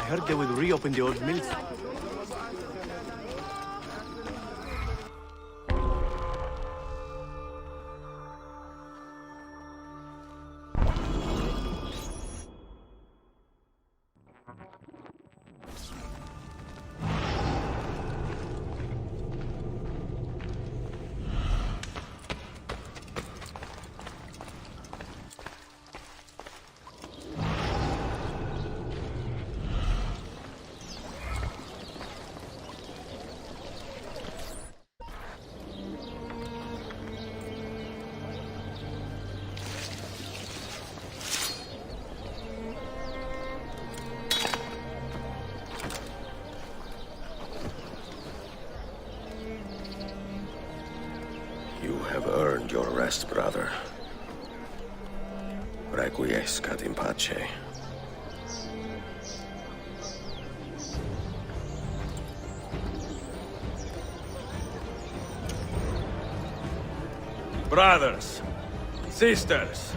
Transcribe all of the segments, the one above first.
heard they would reopen the old mills. You have earned your rest, brother. Requiescat in pace. Brothers, sisters,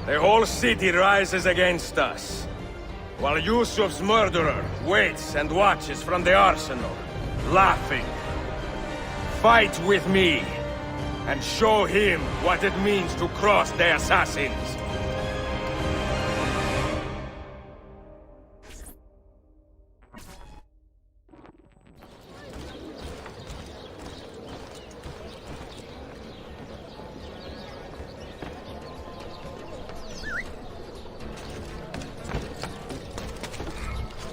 the whole city rises against us, while Yusuf's murderer waits and watches from the arsenal, laughing. Fight with me, and show him what it means to cross the assassins.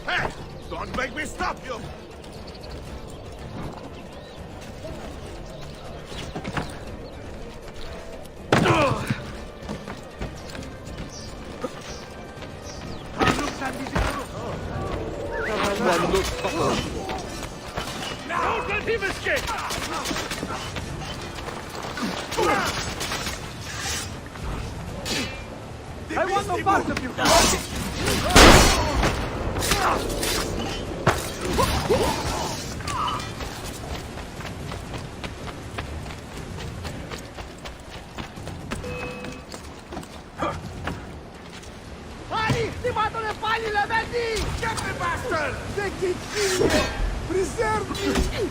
Hey! Don't make me stop you! Don't let him escape! I want no part of you! Pali! Ti mato le pali, le vedi! Get me, bastard! Vecchi figlio! Preserve me!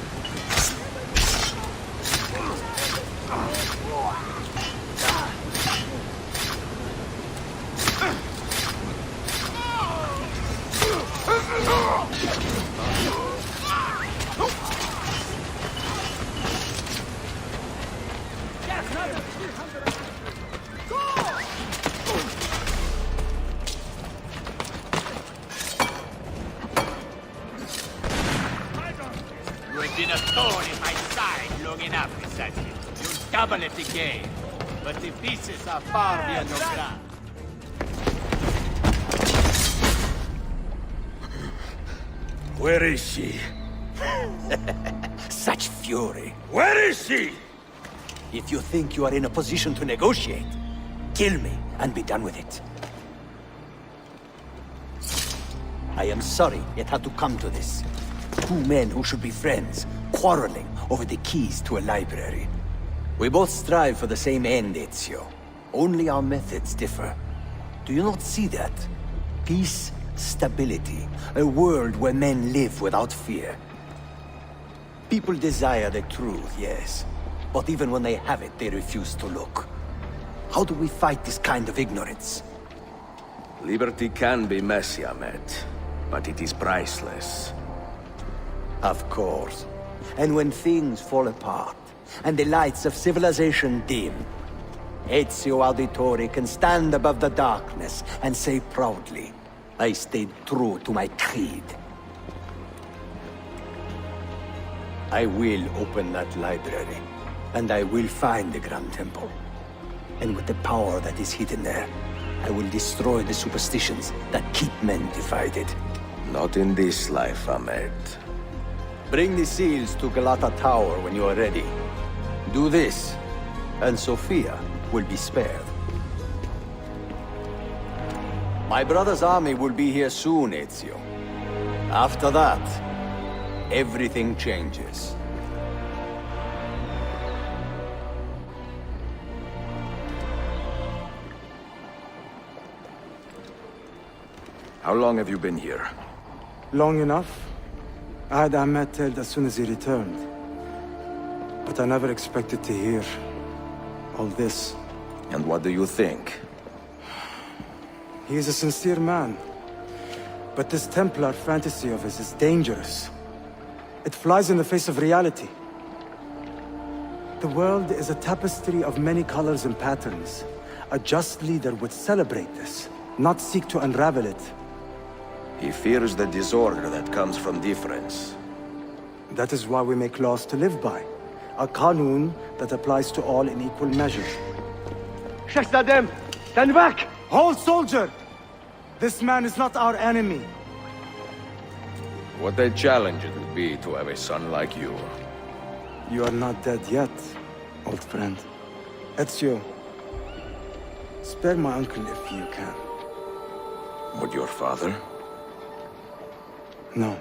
You have been a thorn in my side long enough, assassin. You'll double it again. But the pieces are far beyond your grasp. Where is she? Such fury. Where is she? If you think you are in a position to negotiate, kill me and be done with it. I am sorry it had to come to this. Two men who should be friends, quarreling over the keys to a library. We both strive for the same end, Ezio. Only our methods differ. Do you not see that? Peace, stability, a world where men live without fear. People desire the truth, yes. But even when they have it, they refuse to look. How do we fight this kind of ignorance? Liberty can be messy, Ahmed, but it is priceless. Of course. And when things fall apart, and the lights of civilization dim, Ezio Auditore can stand above the darkness and say proudly, I stayed true to my creed. I will open that library, and I will find the Grand Temple. And with the power that is hidden there, I will destroy the superstitions that keep men divided. Not in this life, Ahmed. Bring the seals to Galata Tower when you are ready. Do this, and Sofia will be spared. My brother's army will be here soon, Ezio. After that, everything changes. How long have you been here? Long enough. I had Ahmed killed as soon as he returned. But I never expected to hear all this. And what do you think? He is a sincere man. But this Templar fantasy of his is dangerous. It flies in the face of reality. The world is a tapestry of many colors and patterns. A just leader would celebrate this, not seek to unravel it. He fears the disorder that comes from difference. That is why we make laws to live by. A qanun that applies to all in equal measure. Shahzadem, stand back! Hold, soldier! This man is not our enemy. What a challenge it would be to have a son like you. You are not dead yet, old friend. Ezio, spare my uncle if you can. Would your father? No.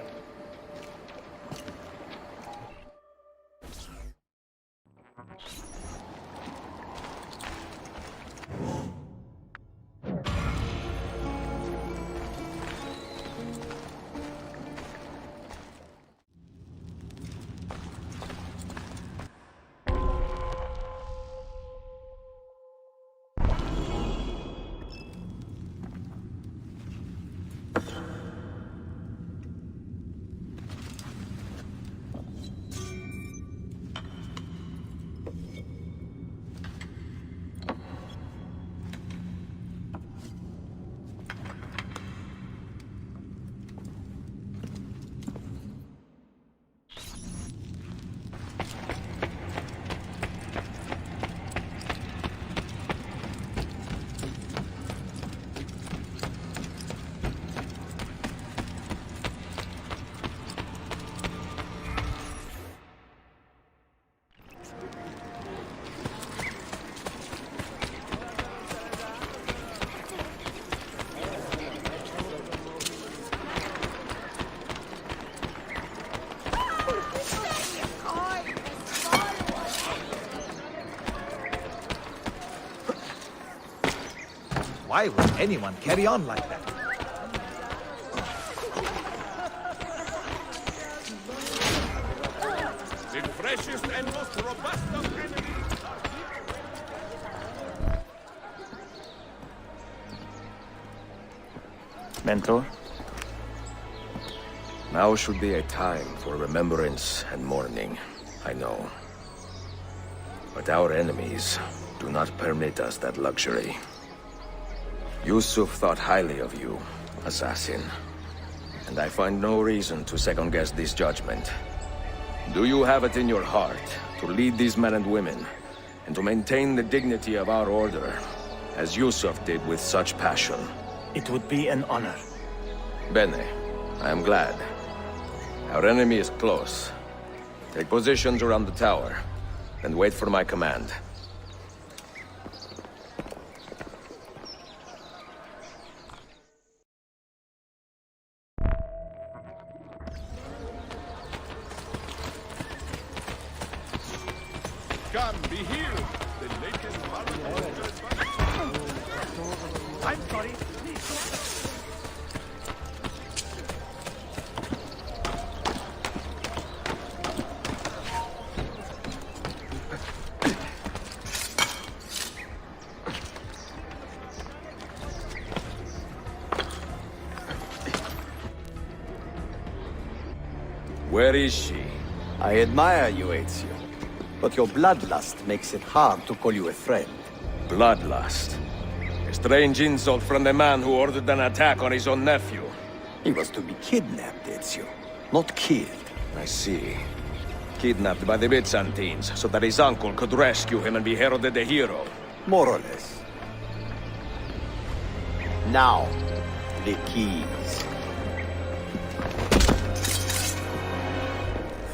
Why would anyone carry on like that? The freshest and most robust of enemies. Mentor? Now should be a time for remembrance and mourning, I know. But our enemies do not permit us that luxury. Yusuf thought highly of you, assassin. And I find no reason to second-guess this judgment. Do you have it in your heart to lead these men and women, and to maintain the dignity of our order, as Yusuf did with such passion? It would be an honor. Bene, I am glad. Our enemy is close. Take positions around the tower, and wait for my command. Come, be healed. The latest I'm sorry. Where is she? I admire you, Ezio. But your bloodlust makes it hard to call you a friend. Bloodlust. A strange insult from the man who ordered an attack on his own nephew. He was to be kidnapped, Ezio, not killed. I see. Kidnapped by the Byzantines, so that his uncle could rescue him and be heralded a hero. More or less. Now, the keys.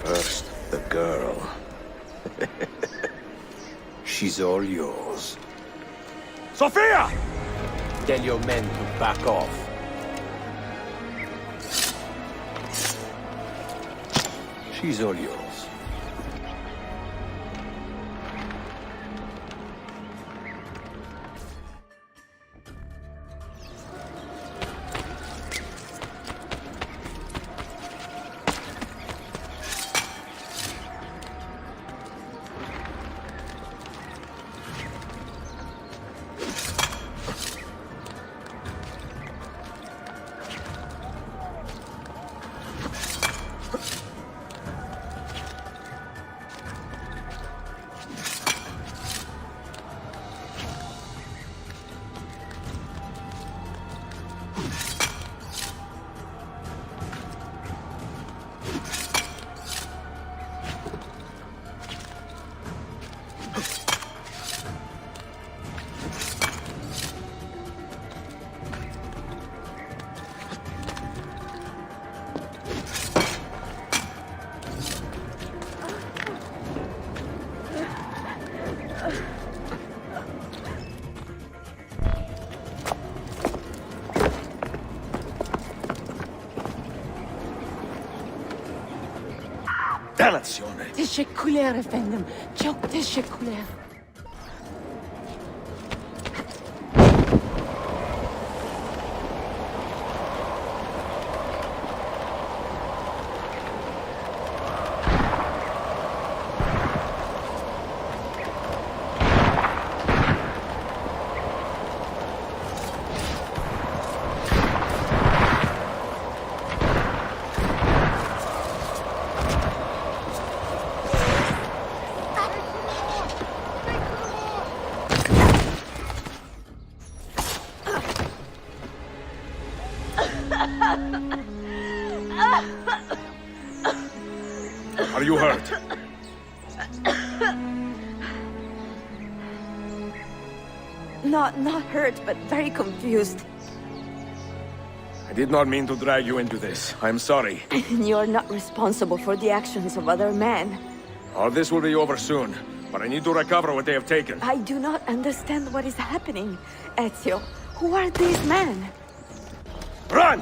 First, the girl. She's all yours. Sophia! Tell your men to back off. She's all yours. installazione. Teşekkürler efendim. Çok teşekkürler. Are you hurt? Not hurt, but very confused. I did not mean to drag you into this. I'm sorry. You're not responsible for the actions of other men. All this will be over soon, but I need to recover what they have taken. I do not understand what is happening. Ezio, who are these men? Run!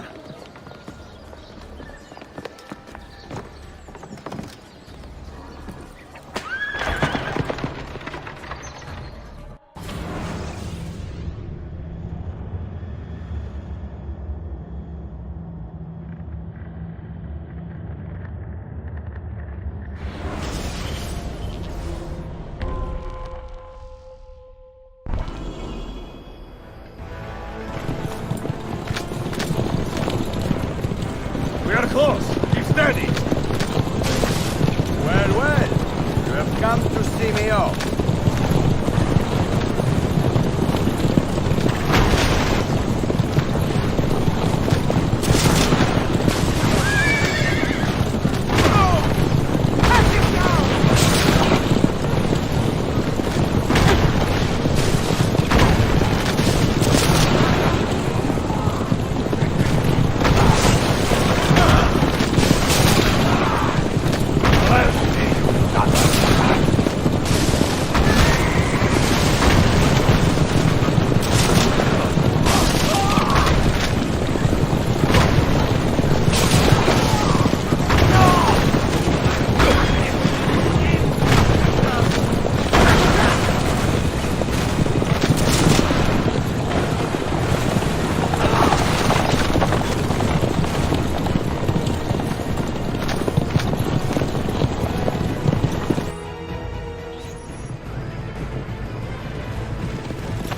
We are close. Keep steady. Well, well. You have come to see me off.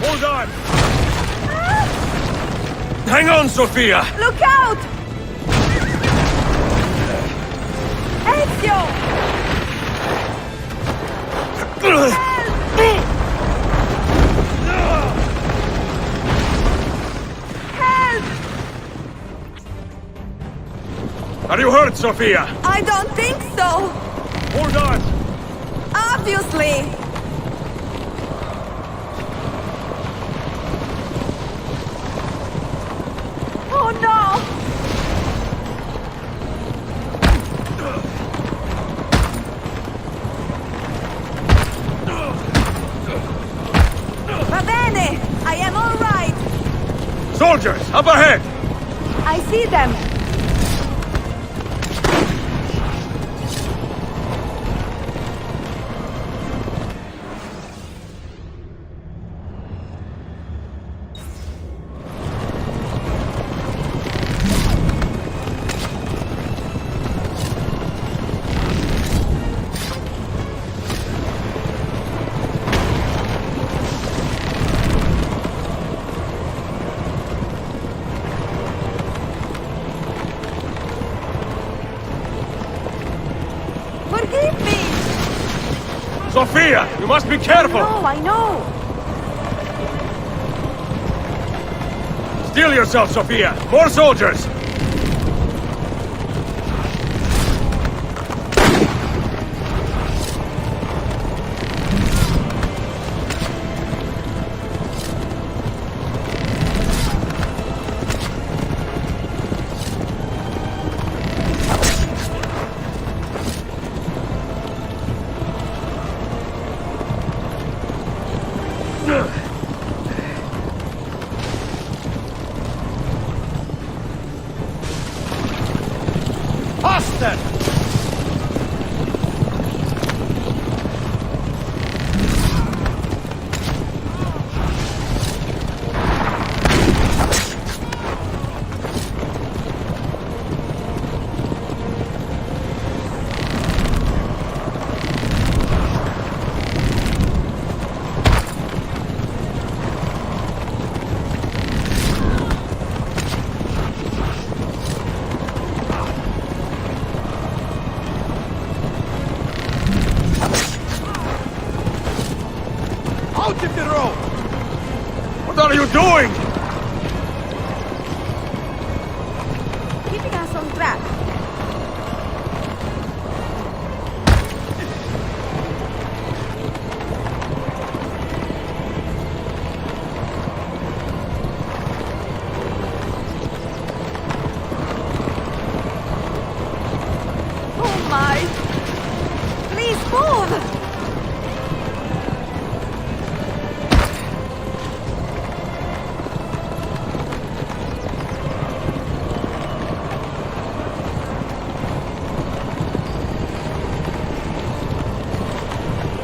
Hold on! Hang on, Sophia! Look out! Ezio! Help! Are you hurt, Sophia? I don't think so! Hold on! Obviously! Oh no! Va bene! I am all right! Soldiers, up ahead! I see them! Forgive me! Sophia, you must be careful! I know! Steel yourself, Sophia! More soldiers! Faster! Hit the road! What are you doing? Keeping us on track. Oh my! Please move!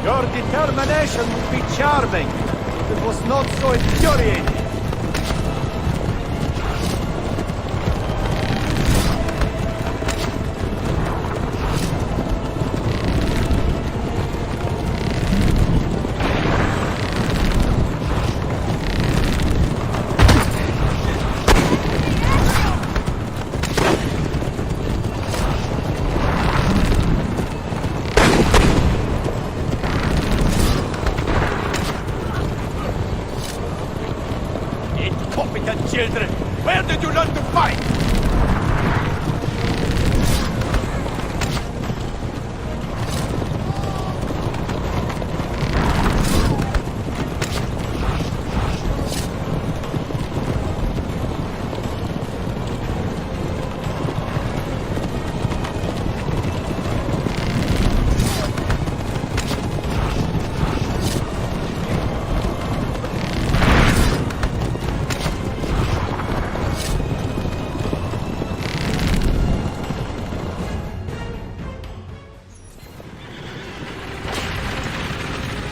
Your determination would be charming if it was not so infuriating. Incompetent children! Where did you learn to fight?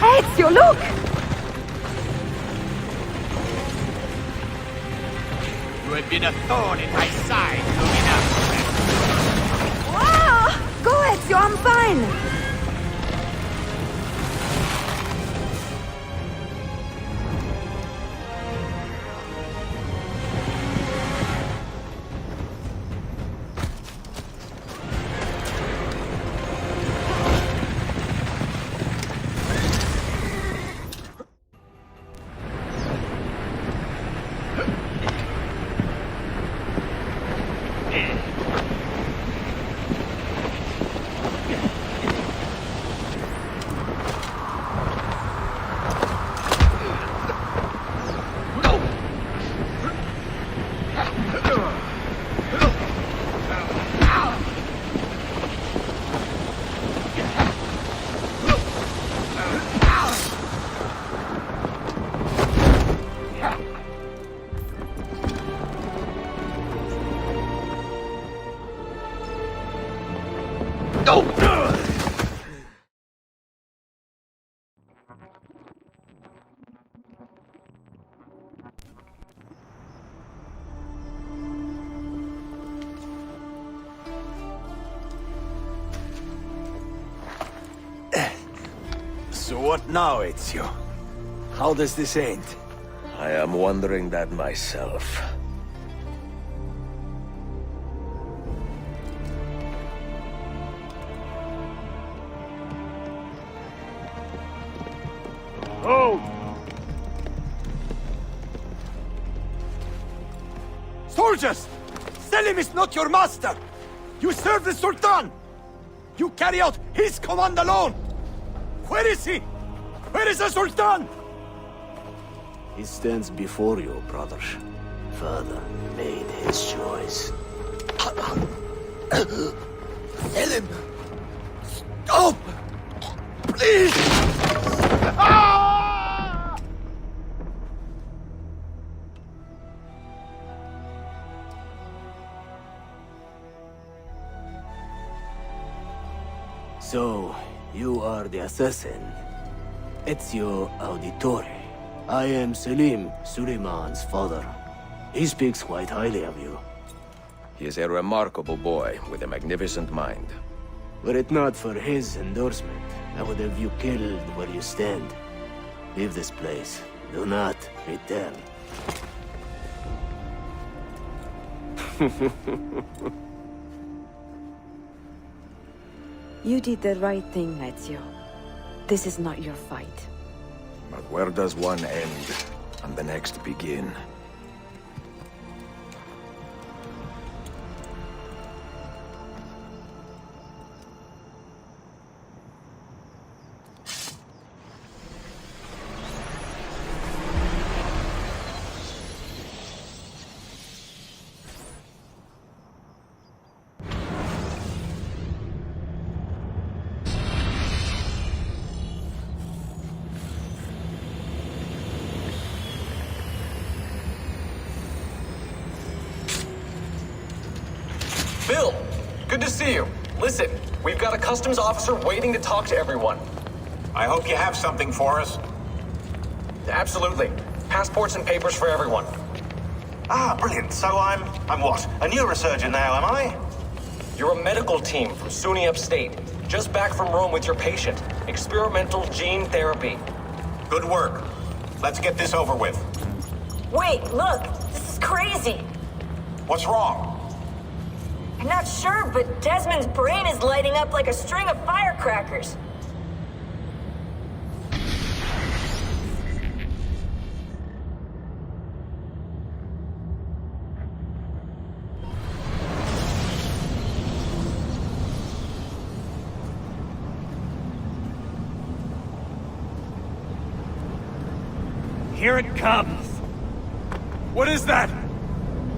Ezio, look! You have been a thorn in my side long enough. Ah! Go, Ezio, I'm fine! So what now, Ezio? How does this end? I am wondering that myself. Oh! Soldiers! Selim is not your master! You serve the Sultan! You carry out his command alone! Where is he? Where is the Sultan? He stands before you, brother. Father made his choice. Selim! Stop! Please! So, you are the assassin. Ezio Auditore. I am Selim, Suleiman's father. He speaks quite highly of you. He is a remarkable boy with a magnificent mind. Were it not for his endorsement, I would have you killed where you stand. Leave this place. Do not return. You did the right thing, Ezio. This is not your fight. But where does one end and the next begin? Bill, good to see you. Listen, we've got a customs officer waiting to talk to everyone. I hope you have something for us. Absolutely. Passports and papers for everyone. Ah, brilliant. So I'm what? A neurosurgeon now, am I? You're a medical team from SUNY Upstate. Just back from Rome with your patient. Experimental gene therapy. Good work. Let's get this over with. Wait, look! This is crazy! What's wrong? I'm not sure, but Desmond's brain is lighting up like a string of firecrackers. Here it comes! What is that?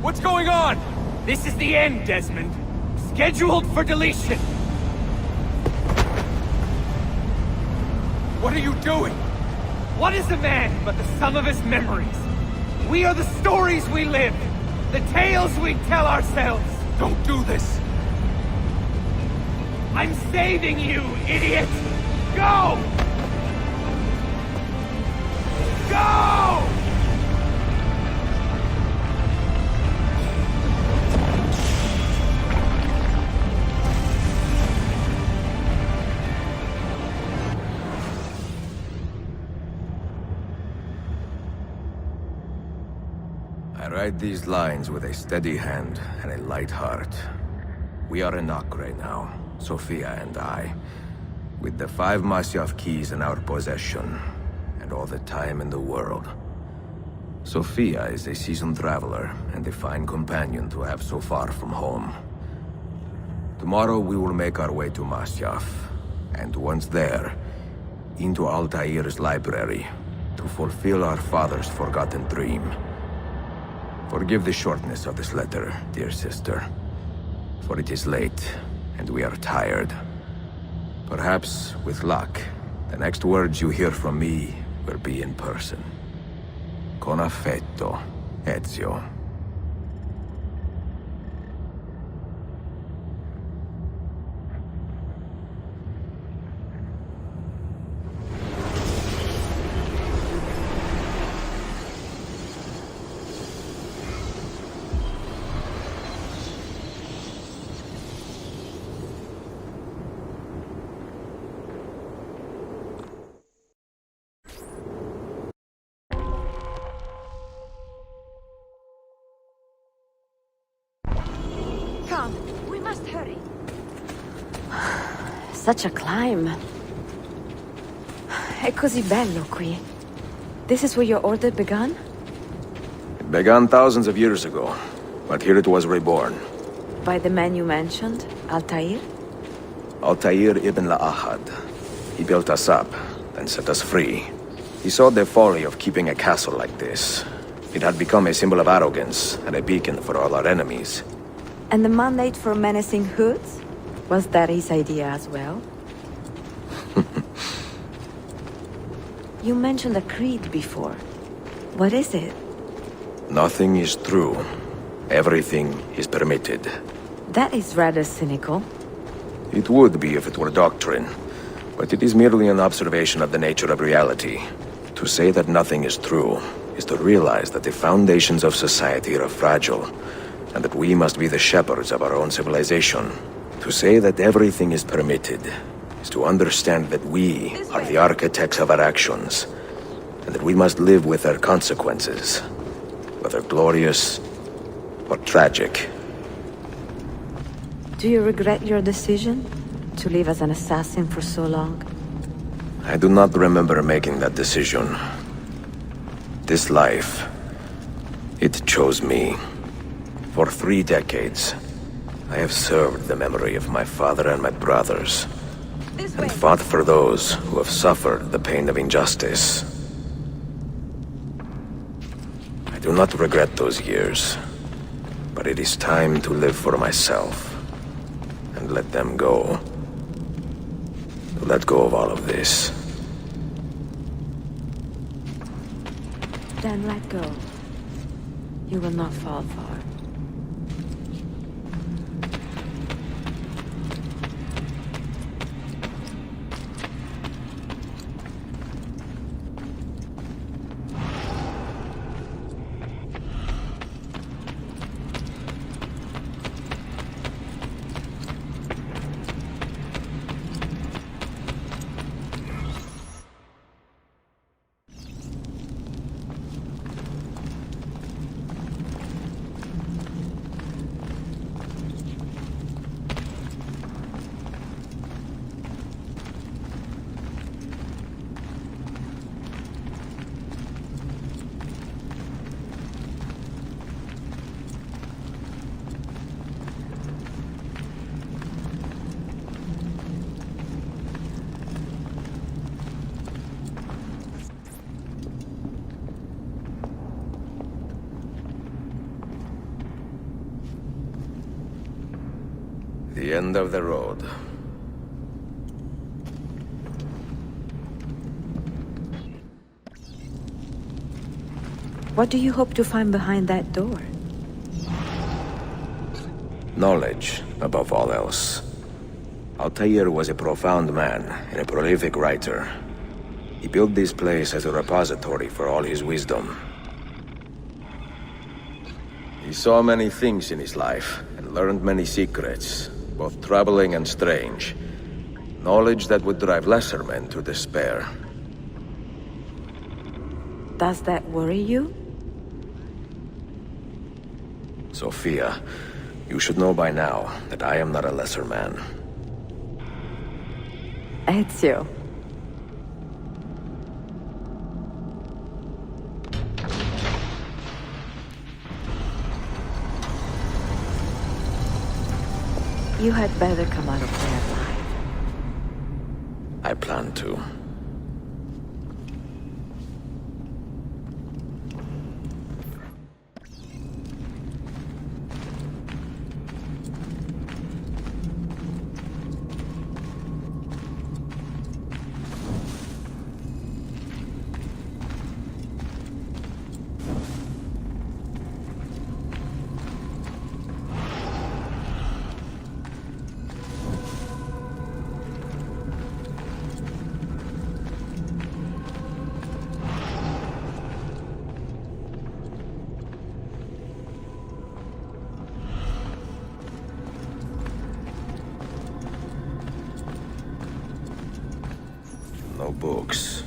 What's going on? This is the end, Desmond. Scheduled for deletion. What are you doing? What is a man but the sum of his memories? We are the stories we live, the tales we tell ourselves. Don't do this! I'm saving you, idiot! Go! Go! I write these lines with a steady hand and a light heart. We are in Acre now, Sophia and I, with the 5 Masyaf keys in our possession, and all the time in the world. Sophia is a seasoned traveler, and a fine companion to have so far from home. Tomorrow we will make our way to Masyaf, and once there, into Altair's library, to fulfill our father's forgotten dream. Forgive the shortness of this letter, dear sister, for it is late, and we are tired. Perhaps, with luck, the next words you hear from me will be in person. Con affetto, Ezio. Come, we must hurry. Such a climb. È così bello qui. This is where your order began? It began thousands of years ago, but here it was reborn. By the man you mentioned, Altair? Altair ibn La'ahad. He built us up, then set us free. He saw the folly of keeping a castle like this. It had become a symbol of arrogance and a beacon for all our enemies. And the mandate for menacing hoods? Was that his idea as well? You mentioned a creed before. What is it? Nothing is true. Everything is permitted. That is rather cynical. It would be if it were doctrine, but it is merely an observation of the nature of reality. To say that nothing is true is to realize that the foundations of society are fragile, and that we must be the shepherds of our own civilization. To say that everything is permitted is to understand that we are the architects of our actions, and that we must live with their consequences, whether glorious or tragic. Do you regret your decision to live as an assassin for so long? I do not remember making that decision. This life, it chose me. For 3 decades, I have served the memory of my father and my brothers, and fought for those who have suffered the pain of injustice. I do not regret those years, but it is time to live for myself, and let them go. Let go of all of this. Then let go. You will not fall far. The end of the road. What do you hope to find behind that door? Knowledge, above all else. Altair was a profound man and a prolific writer. He built this place as a repository for all his wisdom. He saw many things in his life and learned many secrets, both troubling and strange. Knowledge that would drive lesser men to despair. Does that worry you? Sophia, you should know by now that I am not a lesser man. Ezio. You had better come out of there alive. I plan to. No books.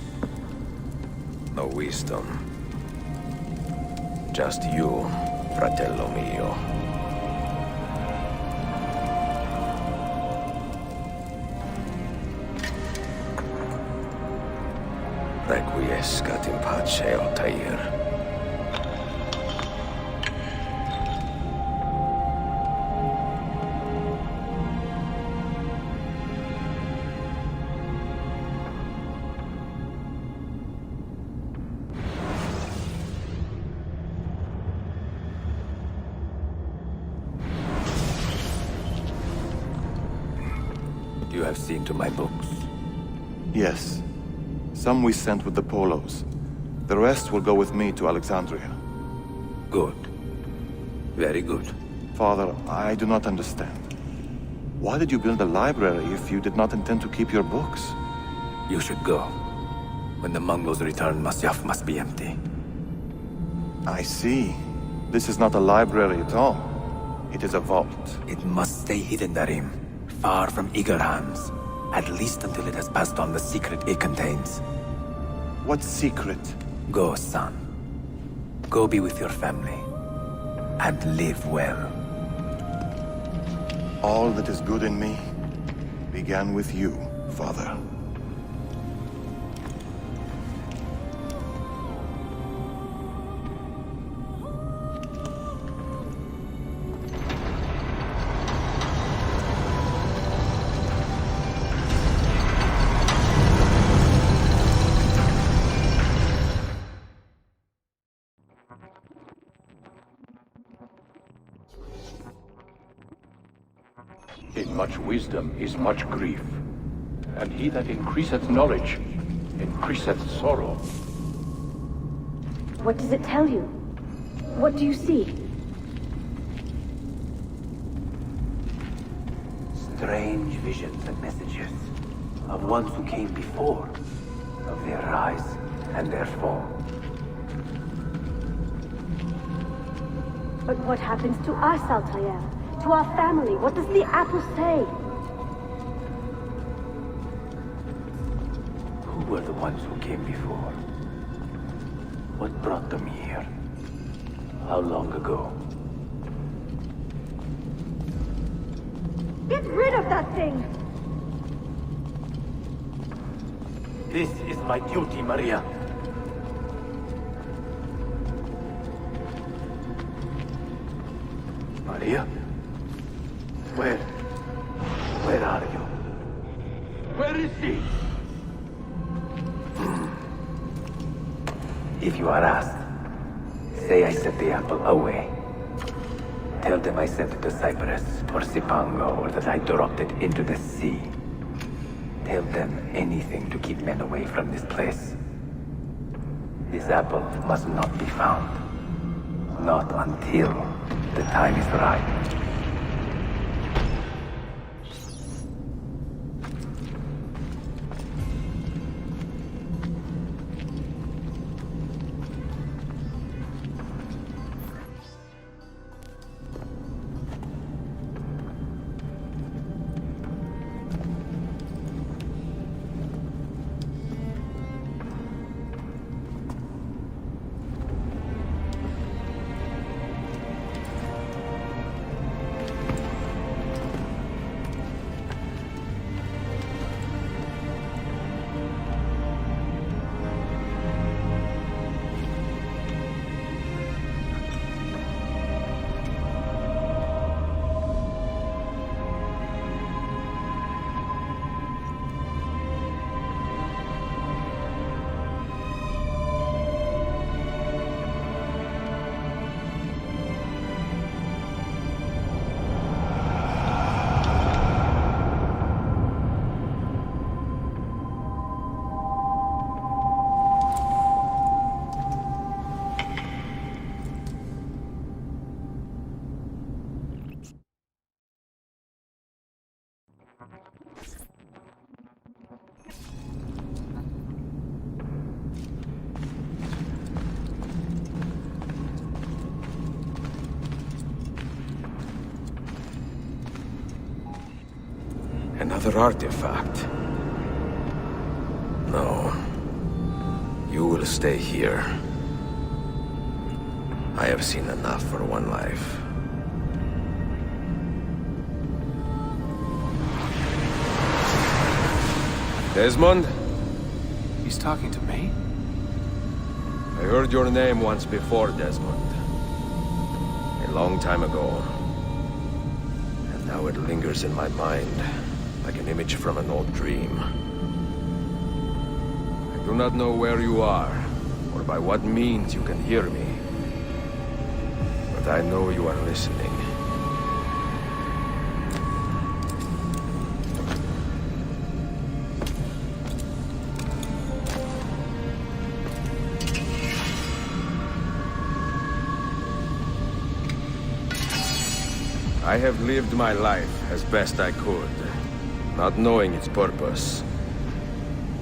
No wisdom. Just you, fratello mio. Requiescat in pace, Altair. You have seen to my books? Yes. Some we sent with the Polos. The rest will go with me to Alexandria. Good. Very good. Father, I do not understand. Why did you build a library if you did not intend to keep your books? You should go. When the Mongols return, Masyaf must be empty. I see. This is not a library at all. It is a vault. It must stay hidden, Darim. Far from eager hands. At least until it has passed on the secret it contains. What secret? Go, son. Go be with your family. And live well. All that is good in me began with you, Father. In much wisdom is much grief. And he that increaseth knowledge, increaseth sorrow. What does it tell you? What do you see? Strange visions and messages of ones who came before, of their rise and their fall. But what happens to us, Altair? To our family? What does the apple say? Who were the ones who came before? What brought them here? How long ago? Get rid of that thing! This is my duty, Maria. Maria? Where are you? Where is he? If you are asked, say I sent the apple away. Tell them I sent it to Cyprus or Cipango, or that I dropped it into the sea. Tell them anything to keep men away from this place. This apple must not be found. Not until the time is right. Another artifact. No. You will stay here. I have seen enough for one life. Desmond? He's talking to me? I heard your name once before, Desmond. A long time ago. And now it lingers in my mind, like an image from an old dream. I do not know where you are, or by what means you can hear me. But I know you are listening. I have lived my life as best I could, not knowing its purpose,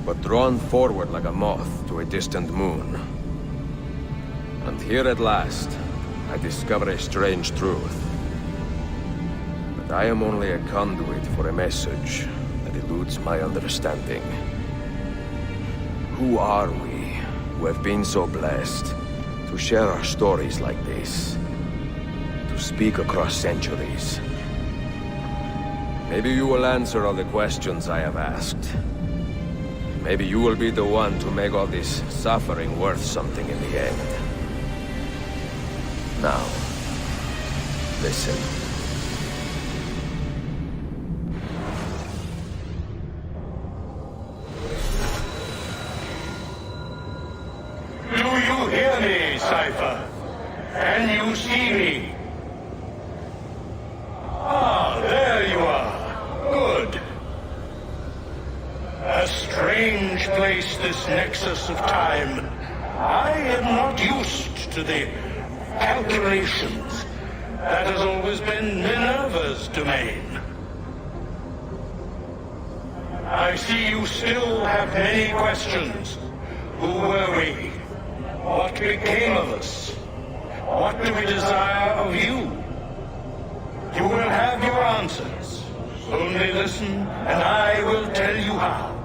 but drawn forward like a moth to a distant moon. And here at last, I discover a strange truth. That I am only a conduit for a message that eludes my understanding. Who are we, who have been so blessed to share our stories like this? To speak across centuries. Maybe you will answer all the questions I have asked. Maybe you will be the one to make all this suffering worth something in the end. Now, listen. Do you hear me, Cypher? Can you see me? Ah, there you are. place this nexus of time, I am not used to the calculations. That has always been Minerva's domain. I see you still have many questions. Who were we? What became of us? What do we desire of you? You will have your answers. Only listen, and I will tell you how.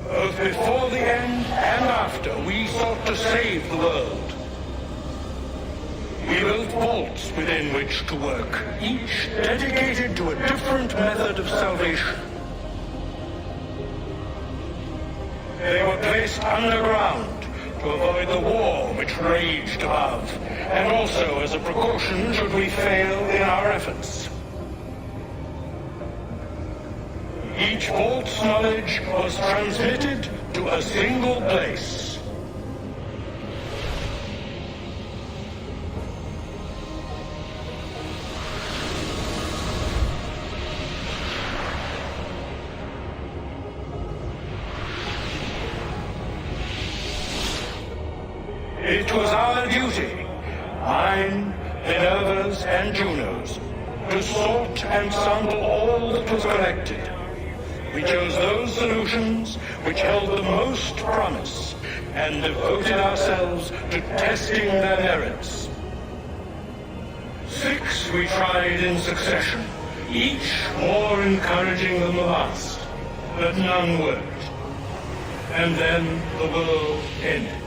Both before the end and after, we sought to save the world. We built vaults within which to work, each dedicated to a different method of salvation. They were placed underground to avoid the war which raged above, and also as a precaution should we fail in our efforts. Each vault's knowledge was transmitted to a single place. It was our duty, mine, Minerva's, and Juno's, to sort and sample all that was collected. We chose those solutions which held the most promise, and devoted ourselves to testing their merits. 6 we tried in succession, each more encouraging than the last, but none worked. And then the world ended.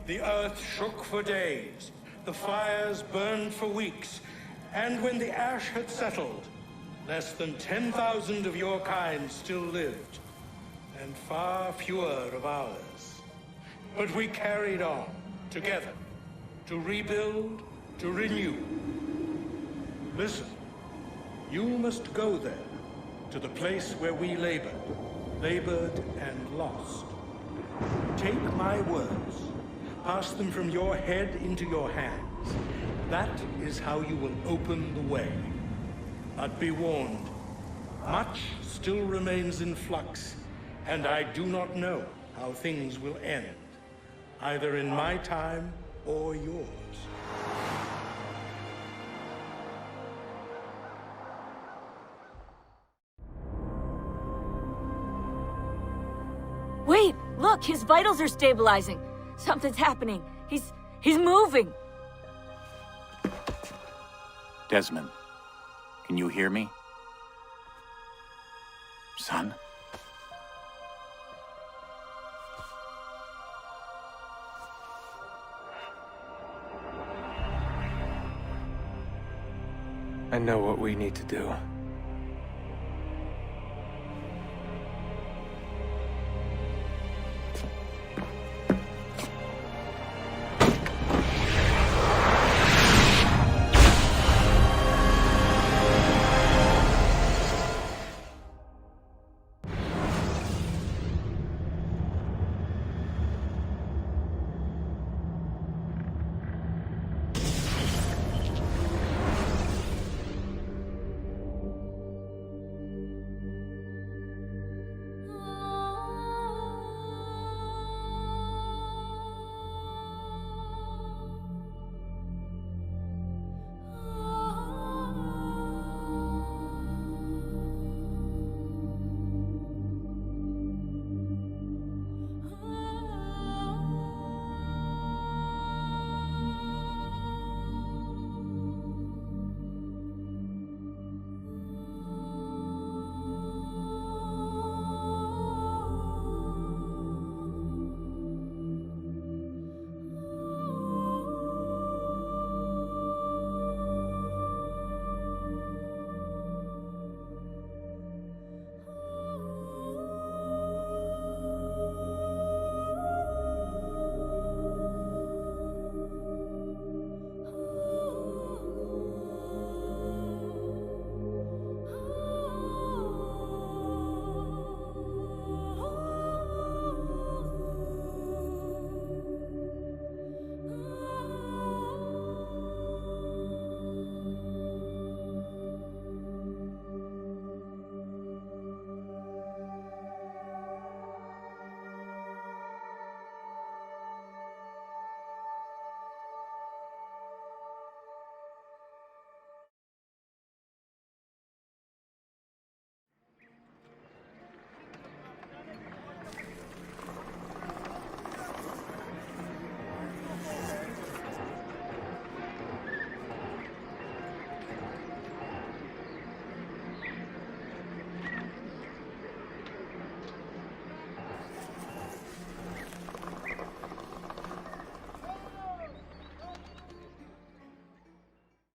The earth shook for days, the fires burned for weeks, and when the ash had settled, less than 10,000 of your kind still lived, and far fewer of ours. But we carried on, together, to rebuild, to renew. Listen, you must go there, to the place where we labored and lost. Take my words. Pass them from your head into your hands. That is how you will open the way. But be warned, much still remains in flux, and I do not know how things will end, either in my time or yours. Wait, look, his vitals are stabilizing. Something's happening. He's moving. Desmond, can you hear me? Son? I know what we need to do.